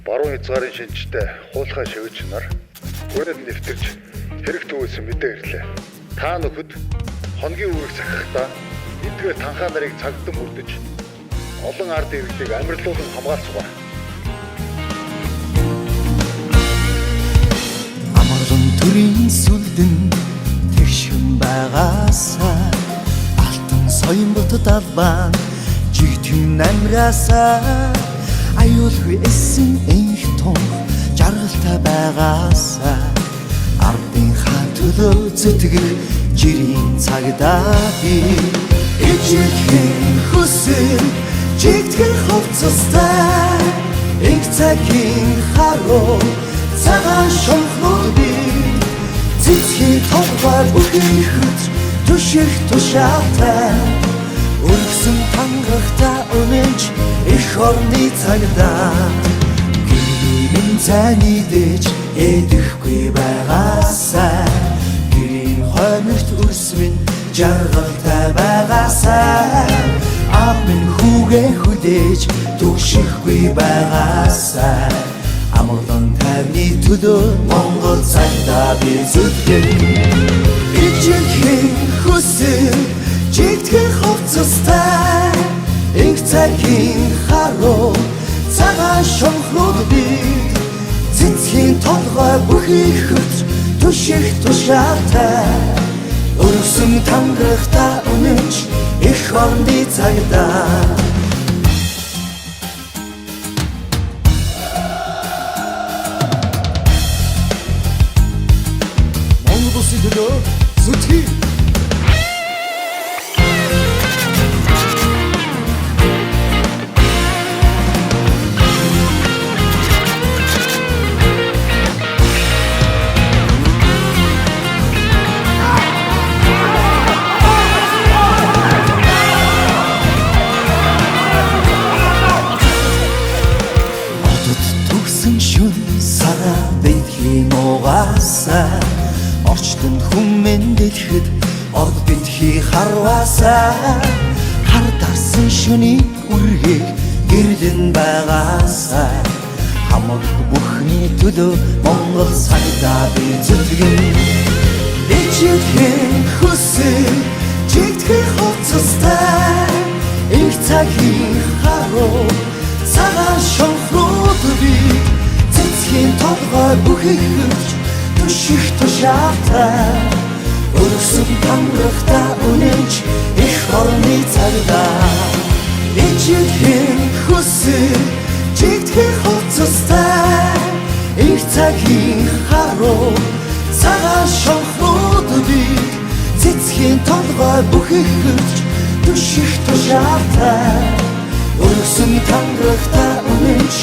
баруун хязгаарын шинжтэй хуулхай шивж нар хүрээд нэвтэрч хэрэг төвөөсөн мэдээ ирлээ. Та нөхөд хоногийн үүрэг захихдаа эдгээр танхаа нарыг цагдсан бүрдэж олон ард иргэдийг амарлуулан хамгаалцгаа. Амарлан төрийн сүлдэн тэгшин байгаасаа алтан соён бутад албан жигтэн амраасаа аюулгүй эсэн энх том жаргалтай байгаасаа ардын хаан төлөө зүтгэх жирийн цагдаа би ижихэн хүсэл жигтгэн хувцастай энх цагийн харуу цагаан шонхнууд би цэцгийн толгой бүхийхэд түших тушаатай өргсөн тангахта өнөж их орны цагдаа гэрийн цааны дэж эдэхгүй байгаасаа гэрийн хоймогт өрсмэн жаргалтай байгаасаа амин хүүгээ хүлээж түшихгүй байгаасаа амгалан тайвны төлөө Монгол цагдаа би зүтгэн ижихэн хүсэл жигтгэн хувцастай энх цагийн харуу цагаан шонхнууд би цэцгийн толгой бүхийхэд түших тушаатай өргсөн тангахта өнөж их орны цагдаа зүтгэе одод төгсөн шүн сараа битгий нугасаа орчтон хүмэн дэлхэд орд битгий харвасаа хар дарсан шүний үргийг гэрлэн байгаасаа хамаг бүхний төлөө Монгол цагдаа би зүтгэн ижихэн хүсэл жигтгэн хувцастай энх цагийн харуу цагаан шонхнууд би цэцгийн толгой бүхийхэд түших тушаатай өргсөн тангахта өнөж их орны цагдаа ижихэн хүсэл жигтгэн хувцастай энх цагийн харуу цагаан шонхнууд би цэцгийн толгой бүхийхэд түших тушаатай өргсөн тангахта өнөж